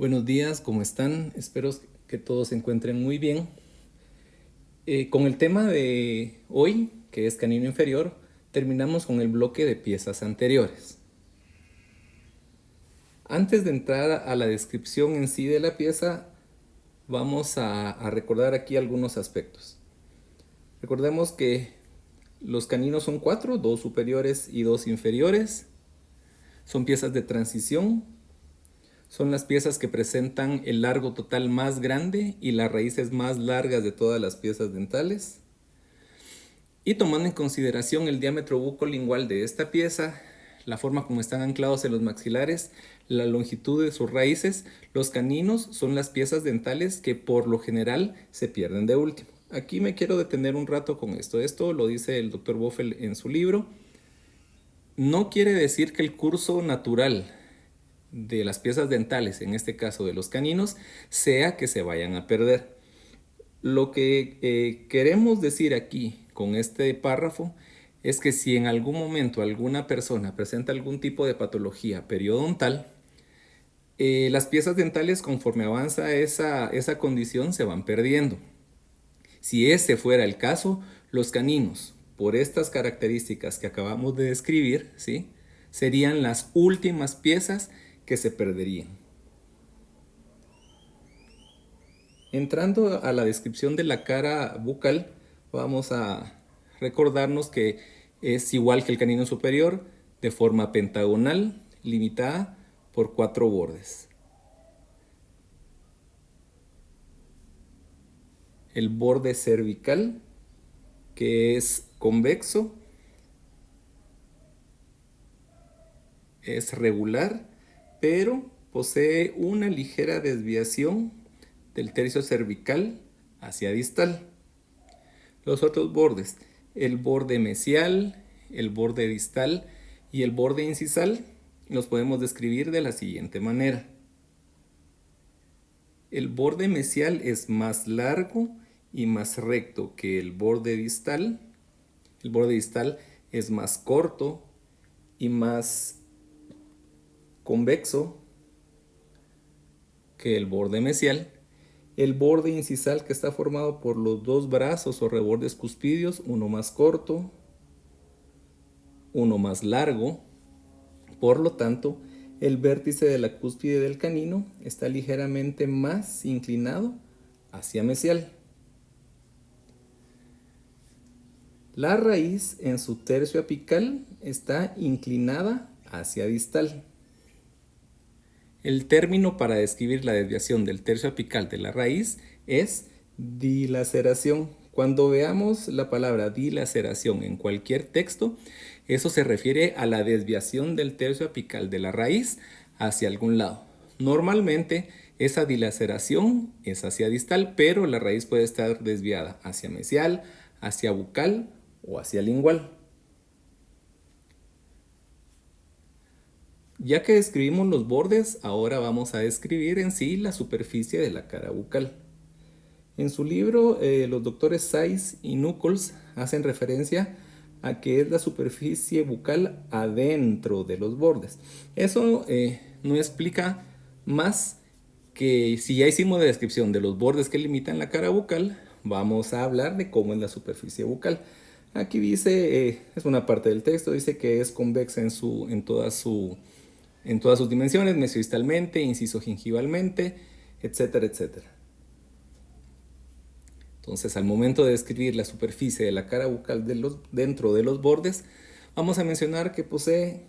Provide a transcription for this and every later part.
Buenos días, ¿cómo están? Espero que todos se encuentren muy bien. Con el tema de hoy, que es canino inferior, terminamos con el bloque de piezas anteriores. Antes de entrar a la descripción en sí de la pieza, vamos a recordar aquí algunos aspectos. Recordemos que los caninos son cuatro, dos superiores y dos inferiores. Son piezas de transición. Son las piezas que presentan el largo total más grande y las raíces más largas de todas las piezas dentales. Y tomando en consideración el diámetro bucolingual de esta pieza, la forma como están anclados en los maxilares, la longitud de sus raíces, los caninos son las piezas dentales que por lo general se pierden de último. Aquí me quiero detener un rato con esto. Esto lo dice el Dr. Boffel en su libro. No quiere decir que el curso natural de las piezas dentales, en este caso de los caninos, sea que se vayan a perder. Lo que queremos decir aquí con este párrafo es que si en algún momento alguna persona presenta algún tipo de patología periodontal, las piezas dentales conforme avanza esa condición se van perdiendo. Si ese fuera el caso, los caninos, por estas características que acabamos de describir, ¿sí?, serían las últimas piezas que se perderían. Entrando a la descripción de la cara bucal, vamos a recordarnos que es igual que el canino superior, de forma pentagonal, limitada por 4 bordes. El borde cervical, que es convexo, es regular, pero posee una ligera desviación del tercio cervical hacia distal. Los otros bordes, el borde mesial, el borde distal y el borde incisal, los podemos describir de la siguiente manera. El borde mesial es más largo y más recto que el borde distal. El borde distal es más corto y más convexo que el borde mesial. El borde incisal, que está formado por los dos brazos o rebordes cuspidios, uno más corto, uno más largo. Por lo tanto, el vértice de la cúspide del canino está ligeramente más inclinado hacia mesial. La raíz en su tercio apical está inclinada hacia distal. El término para describir la desviación del tercio apical de la raíz es dilaceración. Cuando veamos la palabra dilaceración en cualquier texto, eso se refiere a la desviación del tercio apical de la raíz hacia algún lado. Normalmente esa dilaceración es hacia distal, pero la raíz puede estar desviada hacia mesial, hacia bucal o hacia lingual. Ya que describimos los bordes, ahora vamos a describir en sí la superficie de la cara bucal. En su libro, los doctores Saiz y Nuckols hacen referencia a que es la superficie bucal adentro de los bordes. Eso no explica más que si ya hicimos la descripción de los bordes que limitan la cara bucal, vamos a hablar de cómo es la superficie bucal. Aquí dice, es una parte del texto, dice que es convexa en todas sus dimensiones, mesiodistalmente, inciso-gingivalmente, etcétera, etcétera. Entonces, al momento de describir la superficie de la cara bucal dentro de los bordes, vamos a mencionar que posee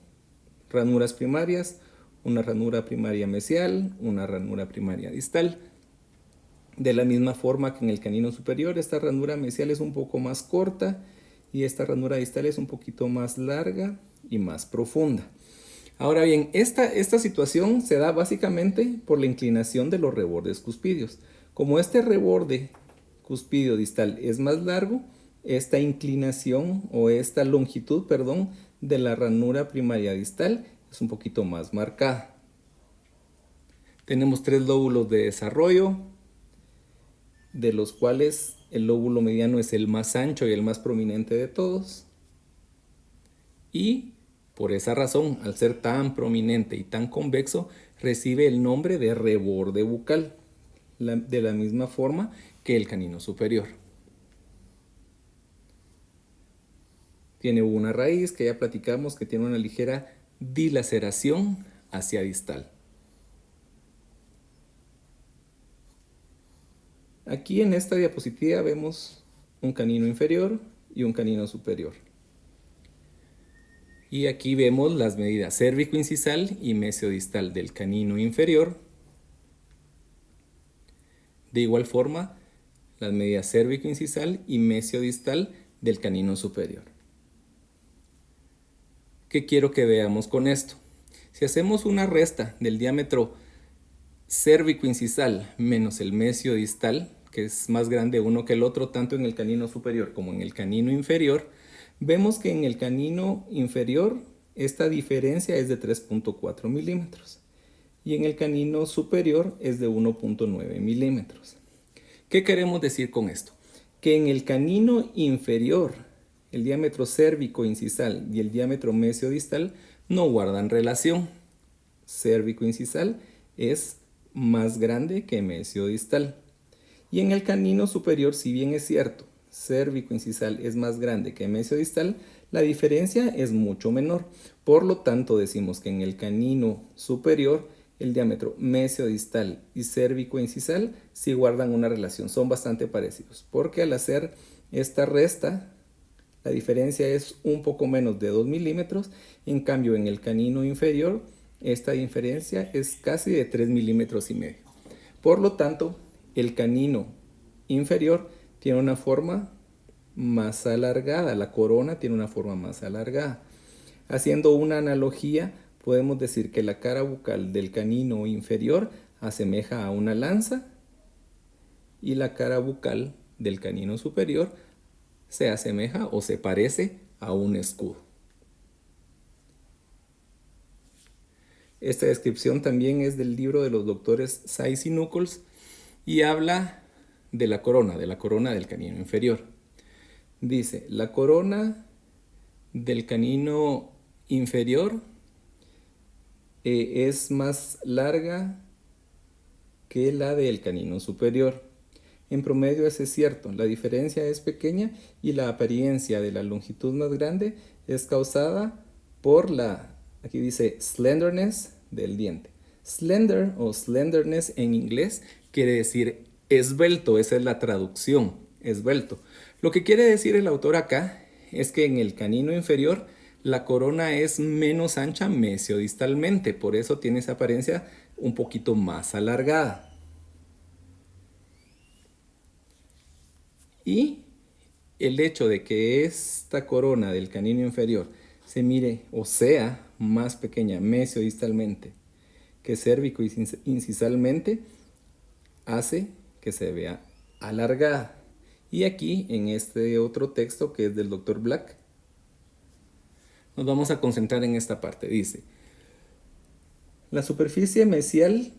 ranuras primarias, una ranura primaria mesial, una ranura primaria distal. De la misma forma que en el canino superior, esta ranura mesial es un poco más corta y esta ranura distal es un poquito más larga y más profunda. Ahora bien, esta situación se da básicamente por la inclinación de los rebordes cuspidios. Como este reborde cuspidio distal es más largo, esta inclinación o esta longitud, perdón, de la ranura primaria distal es un poquito más marcada. Tenemos 3 lóbulos de desarrollo, de los cuales el lóbulo mediano es el más ancho y el más prominente de todos. Y Por esa razón, al ser tan prominente y tan convexo, recibe el nombre de reborde bucal, de la misma forma que el canino superior. Tiene una raíz que ya platicamos que tiene una ligera dilaceración hacia distal. Aquí en esta diapositiva vemos un canino inferior y un canino superior. Y aquí vemos las medidas cérvico-incisal y mesiodistal del canino inferior. De igual forma, las medidas cérvico-incisal y mesiodistal del canino superior. ¿Qué quiero que veamos con esto? Si hacemos una resta del diámetro cérvico-incisal menos el mesiodistal, que es más grande uno que el otro, tanto en el canino superior como en el canino inferior, vemos que en el canino inferior esta diferencia es de 3.4 milímetros y en el canino superior es de 1.9 milímetros. ¿Qué queremos decir con esto? Que en el canino inferior el diámetro cérvico-incisal y el diámetro mesiodistal no guardan relación. Cérvico-incisal es más grande que mesiodistal. Y en el canino superior, si bien es cierto, cérvico-incisal es más grande que mesiodistal, la diferencia es mucho menor. Por lo tanto, decimos que en el canino superior el diámetro mesiodistal y cérvico-incisal sí guardan una relación, son bastante parecidos, porque al hacer esta resta, la diferencia es un poco menos de 2 milímetros, en cambio en el canino inferior esta diferencia es casi de 3 milímetros y medio. Por lo tanto, el canino inferior tiene una forma más alargada, la corona tiene una forma más alargada. Haciendo una analogía, podemos decir que la cara bucal del canino inferior asemeja a una lanza y la cara bucal del canino superior se asemeja o se parece a un escudo. Esta descripción también es del libro de los doctores Saiz y Nichols y habla de la corona del canino inferior. Dice, la corona del canino inferior es más larga que la del canino superior. En promedio eso es cierto, la diferencia es pequeña y la apariencia de la longitud más grande es causada por la, aquí dice slenderness del diente. Slender o slenderness en inglés quiere decir esbelto, esa es la traducción, esbelto. Lo que quiere decir el autor acá es que en el canino inferior la corona es menos ancha mesiodistalmente, por eso tiene esa apariencia un poquito más alargada. Y el hecho de que esta corona del canino inferior se mire o sea más pequeña mesiodistalmente que cérvico-incisalmente hace que se vea alargada. Y aquí en este otro texto que es del Dr. Black, nos vamos a concentrar en esta parte. Dice, la superficie mesial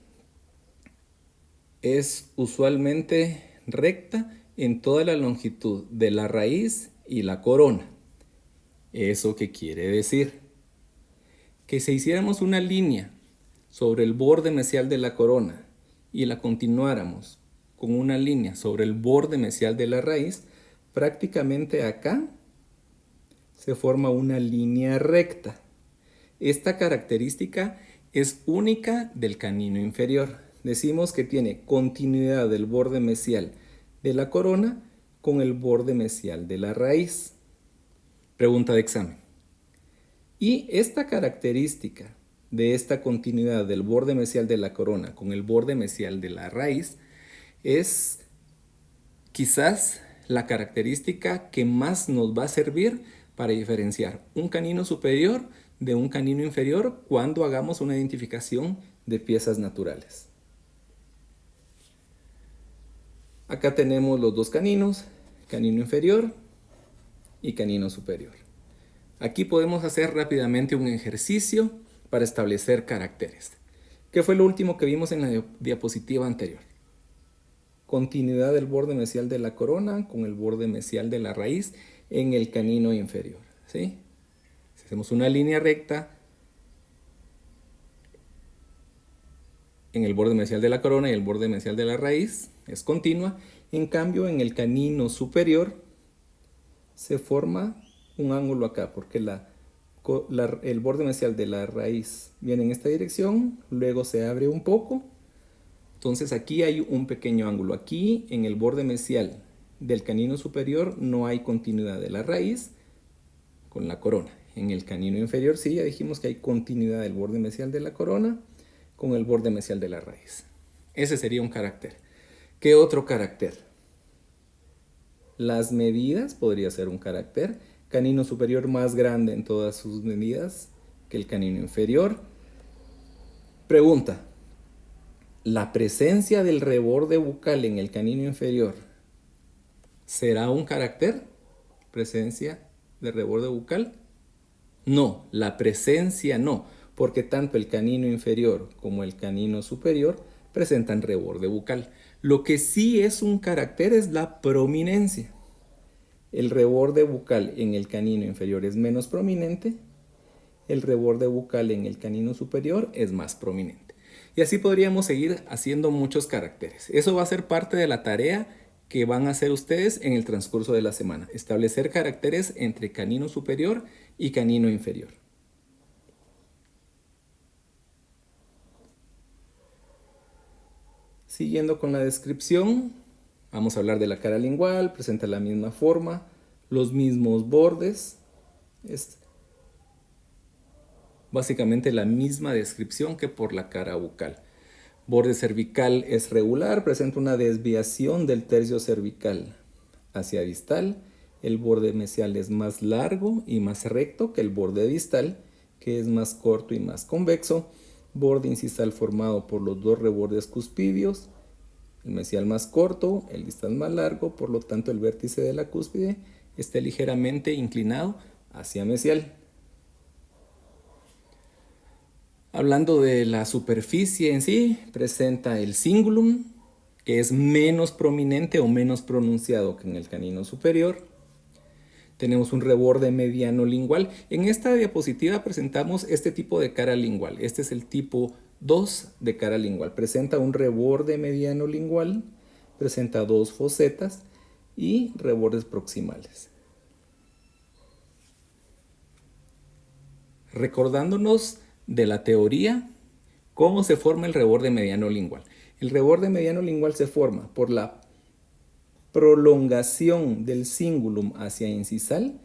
es usualmente recta en toda la longitud de la raíz y la corona. ¿Eso qué quiere decir? Que si hiciéramos una línea sobre el borde mesial de la corona y la continuáramos con una línea sobre el borde mesial de la raíz, prácticamente acá se forma una línea recta. Esta característica es única del canino inferior. Decimos que tiene continuidad del borde mesial de la corona con el borde mesial de la raíz. Pregunta de examen. Y esta característica de esta continuidad del borde mesial de la corona con el borde mesial de la raíz es quizás la característica que más nos va a servir para diferenciar un canino superior de un canino inferior cuando hagamos una identificación de piezas naturales. Acá tenemos los dos caninos, canino inferior y canino superior. Aquí podemos hacer rápidamente un ejercicio para establecer caracteres. ¿Qué fue lo último que vimos en la diapositiva anterior? Continuidad del borde mesial de la corona con el borde mesial de la raíz en el canino inferior, ¿sí? Si hacemos una línea recta en el borde mesial de la corona y el borde mesial de la raíz, es continua. En cambio, en el canino superior se forma un ángulo acá, porque el borde mesial de la raíz viene en esta dirección, luego se abre un poco. Entonces aquí hay un pequeño ángulo. Aquí en el borde mesial del canino superior no hay continuidad de la raíz con la corona. En el canino inferior sí, ya dijimos que hay continuidad del borde mesial de la corona con el borde mesial de la raíz. Ese sería un carácter. ¿Qué otro carácter? Las medidas podría ser un carácter. Canino superior más grande en todas sus medidas que el canino inferior. Pregunta: ¿la presencia del reborde bucal en el canino inferior será un carácter? ¿Presencia de reborde bucal? No, la presencia no, porque tanto el canino inferior como el canino superior presentan reborde bucal. Lo que sí es un carácter es la prominencia. El reborde bucal en el canino inferior es menos prominente, el reborde bucal en el canino superior es más prominente. Y así podríamos seguir haciendo muchos caracteres. Eso va a ser parte de la tarea que van a hacer ustedes en el transcurso de la semana. Establecer caracteres entre canino superior y canino inferior. Siguiendo con la descripción, vamos a hablar de la cara lingual. Presenta la misma forma, los mismos bordes. Es básicamente la misma descripción que por la cara bucal. Borde cervical es regular, presenta una desviación del tercio cervical hacia distal. El borde mesial es más largo y más recto que el borde distal, que es más corto y más convexo. Borde incisal formado por los dos rebordes cuspidios, el mesial más corto, el distal más largo, por lo tanto el vértice de la cúspide está ligeramente inclinado hacia mesial. Hablando de la superficie en sí, presenta el cingulum, que es menos prominente o menos pronunciado que en el canino superior. Tenemos un reborde mediano lingual. En esta diapositiva presentamos este tipo de cara lingual. Este es el tipo 2 de cara lingual. Presenta un reborde mediano lingual, presenta dos fosetas y rebordes proximales. Recordándonos de la teoría, ¿cómo se forma el reborde mediano lingual? El reborde mediano lingual se forma por la prolongación del cingulum hacia incisal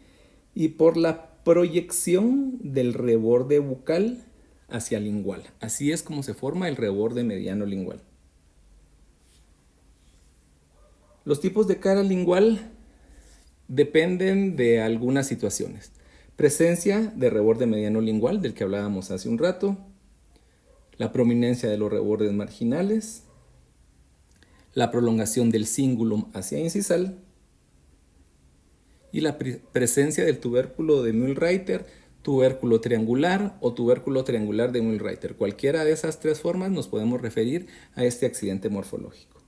y por la proyección del reborde bucal hacia lingual. Así es como se forma el reborde mediano lingual. Los tipos de cara lingual dependen de algunas situaciones. Presencia de reborde mediano lingual, del que hablábamos hace un rato. La prominencia de los rebordes marginales. La prolongación del cingulum hacia incisal. Y la presencia del tubérculo de Mühlreiter, tubérculo triangular o tubérculo triangular de Mühlreiter. Cualquiera de esas tres formas nos podemos referir a este accidente morfológico.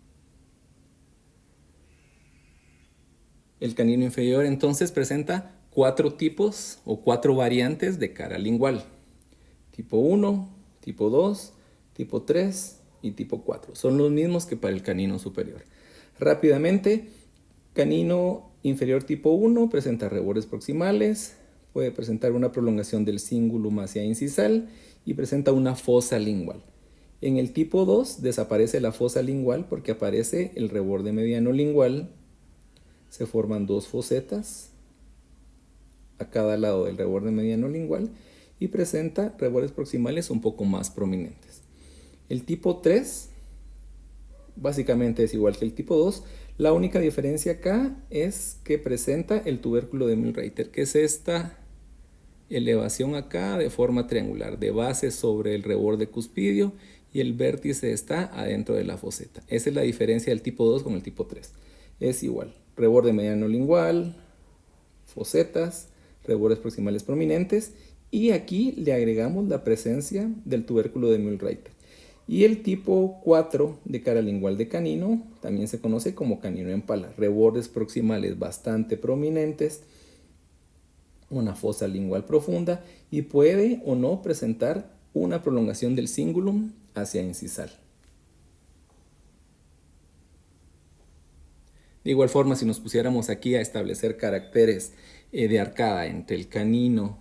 El canino inferior entonces presenta 4 tipos o 4 variantes de cara lingual. Tipo 1, tipo 2, tipo 3 y tipo 4. Son los mismos que para el canino superior. Rápidamente, canino inferior tipo 1 presenta rebordes proximales, puede presentar una prolongación del cingulum hacia incisal y presenta una fosa lingual. En el tipo 2 desaparece la fosa lingual porque aparece el reborde mediano lingual. Se forman dos fosetas a cada lado del reborde mediano lingual y presenta rebordes proximales un poco más prominentes. El tipo 3 básicamente es igual que el tipo 2. La única diferencia acá es que presenta el tubérculo de Mühlreiter, que es esta elevación acá de forma triangular, de base sobre el reborde cuspidio y el vértice está adentro de la foseta. Esa es la diferencia del tipo 2 con el tipo 3. Es igual, reborde mediano lingual, fosetas, rebordes proximales prominentes y aquí le agregamos la presencia del tubérculo de Mühlreiter. Y el tipo 4 de cara lingual de canino también se conoce como canino en pala. Rebordes proximales bastante prominentes, una fosa lingual profunda y puede o no presentar una prolongación del cingulum hacia incisal. De igual forma, si nos pusiéramos aquí a establecer caracteres de arcada entre el canino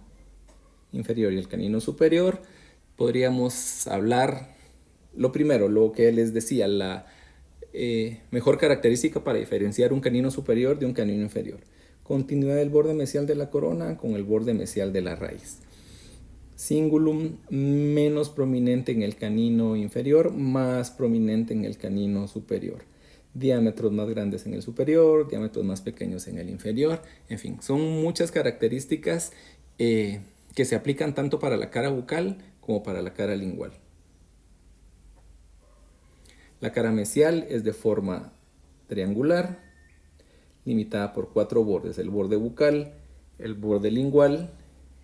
inferior y el canino superior, podríamos hablar, lo primero, lo que les decía, la mejor característica para diferenciar un canino superior de un canino inferior. Continuidad del borde mesial de la corona con el borde mesial de la raíz. Cingulum menos prominente en el canino inferior, más prominente en el canino superior. Diámetros más grandes en el superior, diámetros más pequeños en el inferior. En fin, son muchas características que se aplican tanto para la cara bucal como para la cara lingual. La cara mesial es de forma triangular, limitada por 4 bordes: el borde bucal, el borde lingual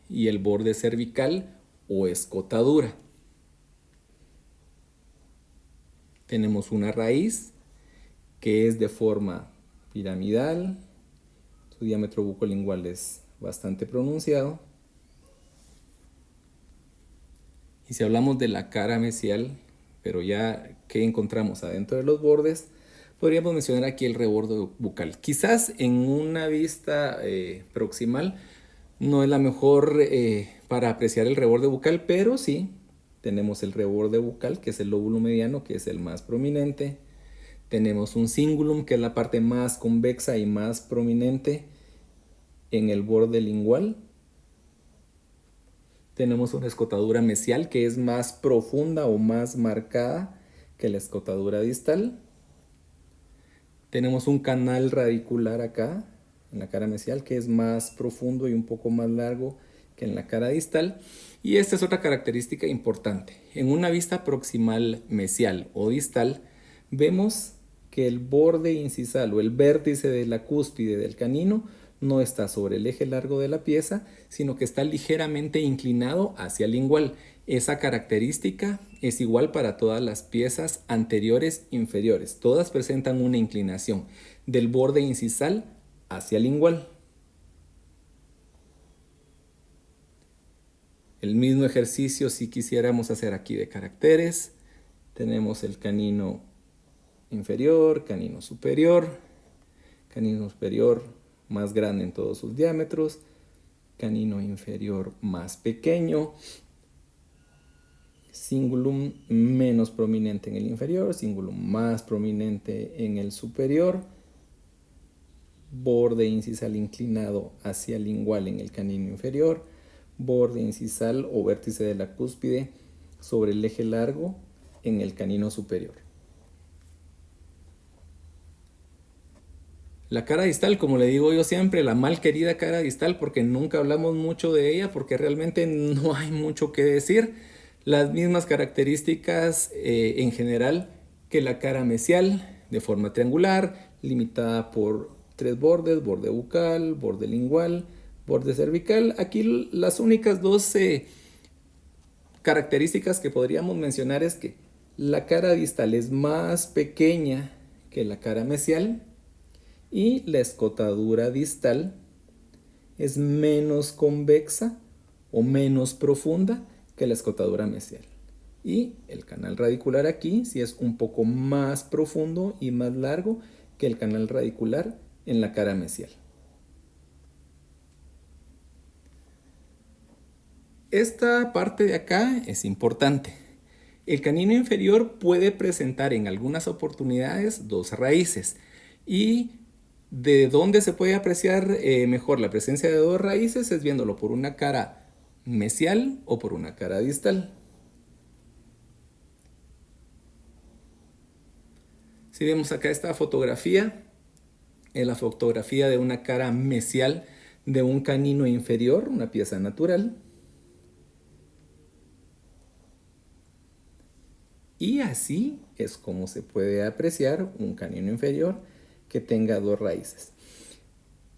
y el borde cervical o escotadura. Tenemos una raíz que es de forma piramidal, su diámetro bucolingual es bastante pronunciado. Y si hablamos de la cara mesial, pero ya que encontramos adentro de los bordes, podríamos mencionar aquí el reborde bucal. Quizás en una vista proximal no es la mejor para apreciar el reborde bucal, pero sí tenemos el reborde bucal, que es el lóbulo mediano, que es el más prominente. Tenemos un cingulum, que es la parte más convexa y más prominente en el borde lingual. Tenemos una escotadura mesial que es más profunda o más marcada que la escotadura distal. Tenemos un canal radicular acá, en la cara mesial, que es más profundo y un poco más largo que en la cara distal. Y esta es otra característica importante. En una vista proximal mesial o distal, vemos que el borde incisal o el vértice de la cúspide del canino no está sobre el eje largo de la pieza, sino que está ligeramente inclinado hacia el lingual. Esa característica es igual para todas las piezas anteriores e inferiores. Todas presentan una inclinación del borde incisal hacia el lingual. El mismo ejercicio si quisiéramos hacer aquí de caracteres. Tenemos el canino inferior, canino superior más grande en todos sus diámetros, canino inferior más pequeño, cingulum menos prominente en el inferior, cingulum más prominente en el superior, borde incisal inclinado hacia el lingual en el canino inferior, borde incisal o vértice de la cúspide sobre el eje largo en el canino superior. La cara distal, como le digo yo siempre, la mal querida cara distal, porque nunca hablamos mucho de ella, porque realmente no hay mucho que decir. Las mismas características en general que la cara mesial, de forma triangular, limitada por 3 bordes: borde bucal, borde lingual, borde cervical. Aquí las únicas dos características que podríamos mencionar es que la cara distal es más pequeña que la cara mesial, y la escotadura distal es menos convexa o menos profunda que la escotadura mesial. Y el canal radicular aquí sí es un poco más profundo y más largo que el canal radicular en la cara mesial. Esta parte de acá es importante. El canino inferior puede presentar en algunas oportunidades 2 raíces, y de dónde se puede apreciar mejor la presencia de 2 raíces es viéndolo por una cara mesial o por una cara distal. Si vemos acá esta fotografía, es la fotografía de una cara mesial de un canino inferior, una pieza natural. Y así es como se puede apreciar un canino inferior que tenga 2 raíces.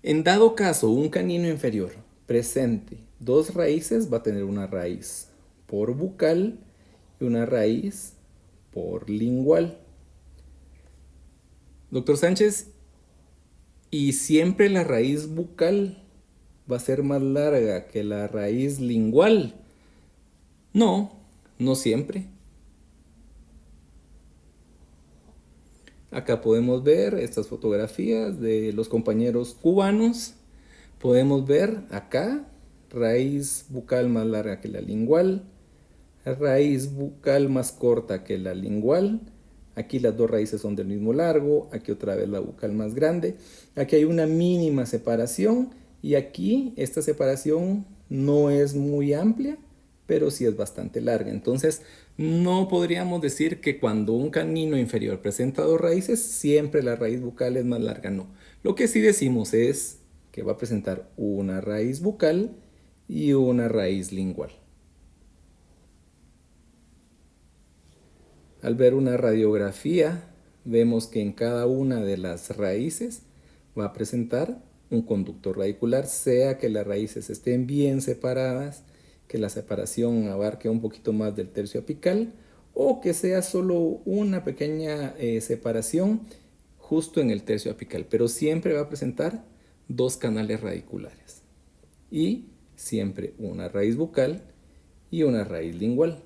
En dado caso, un canino inferior presente 2 raíces, va a tener una raíz por bucal y una raíz por lingual. Doctor Sánchez, ¿y siempre la raíz bucal va a ser más larga que la raíz lingual? No, no siempre. Acá podemos ver estas fotografías de los compañeros cubanos. Podemos ver acá raíz bucal más larga que la lingual, raíz bucal más corta que la lingual. Aquí las dos raíces son del mismo largo, aquí otra vez la bucal más grande. Aquí hay una mínima separación y aquí esta separación no es muy amplia, pero sí es bastante larga. Entonces, no podríamos decir que cuando un canino inferior presenta dos raíces, siempre la raíz bucal es más larga, no. Lo que sí decimos es que va a presentar una raíz bucal y una raíz lingual. Al ver una radiografía, vemos que en cada una de las raíces va a presentar un conducto radicular, sea que las raíces estén bien separadas, que la separación abarque un poquito más del tercio apical, o que sea solo una pequeña separación justo en el tercio apical, pero siempre va a presentar dos canales radiculares y siempre una raíz bucal y una raíz lingual.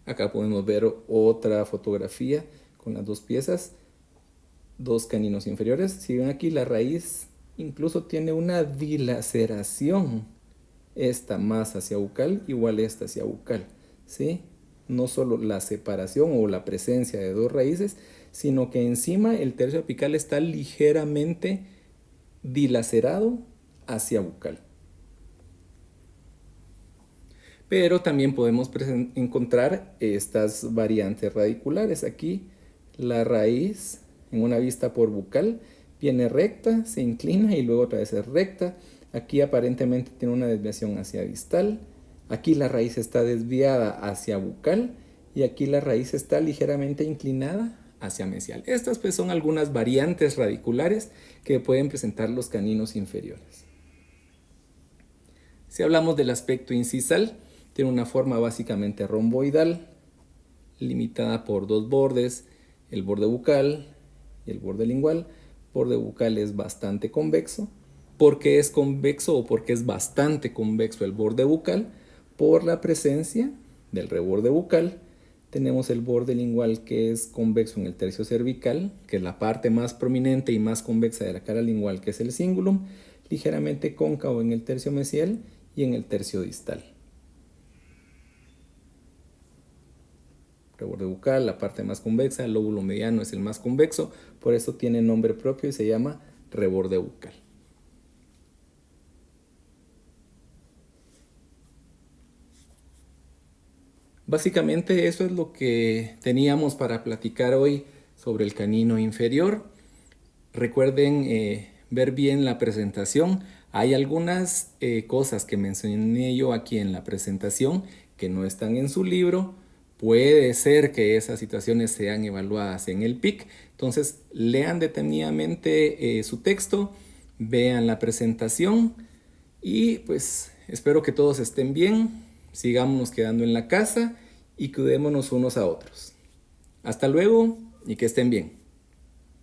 Acá podemos ver otra fotografía con las dos piezas, dos caninos inferiores. Si ven aquí, la raíz incluso tiene una dilaceración. Esta más hacia bucal, igual esta hacia bucal, ¿sí? No solo la separación o la presencia de dos raíces, sino que encima el tercio apical está ligeramente dilacerado hacia bucal. Pero también podemos encontrar estas variantes radiculares. Aquí la raíz en una vista por bucal viene recta, se inclina y luego otra vez es recta. Aquí aparentemente tiene una desviación hacia distal. Aquí la raíz está desviada hacia bucal y aquí la raíz está ligeramente inclinada hacia mesial. Estas pues son algunas variantes radiculares que pueden presentar los caninos inferiores. Si hablamos del aspecto incisal, tiene una forma básicamente romboidal, limitada por dos bordes, el borde bucal y el borde lingual. El borde bucal es bastante convexo. ¿Por qué es convexo o por qué es bastante convexo el borde bucal? Por la presencia del reborde bucal. Tenemos el borde lingual que es convexo en el tercio cervical, que es la parte más prominente y más convexa de la cara lingual, que es el cingulum, ligeramente cóncavo en el tercio mesial y en el tercio distal. Reborde bucal, la parte más convexa, el lóbulo mediano es el más convexo, por eso tiene nombre propio y se llama reborde bucal. Básicamente eso es lo que teníamos para platicar hoy sobre el canino inferior. Recuerden ver bien la presentación. Hay algunas cosas que mencioné yo aquí en la presentación que no están en su libro. Puede ser que esas situaciones sean evaluadas en el PIC. Entonces lean detenidamente su texto, vean la presentación y pues espero que todos estén bien, sigámonos quedando en la casa y cuidémonos unos a otros. Hasta luego y que estén bien.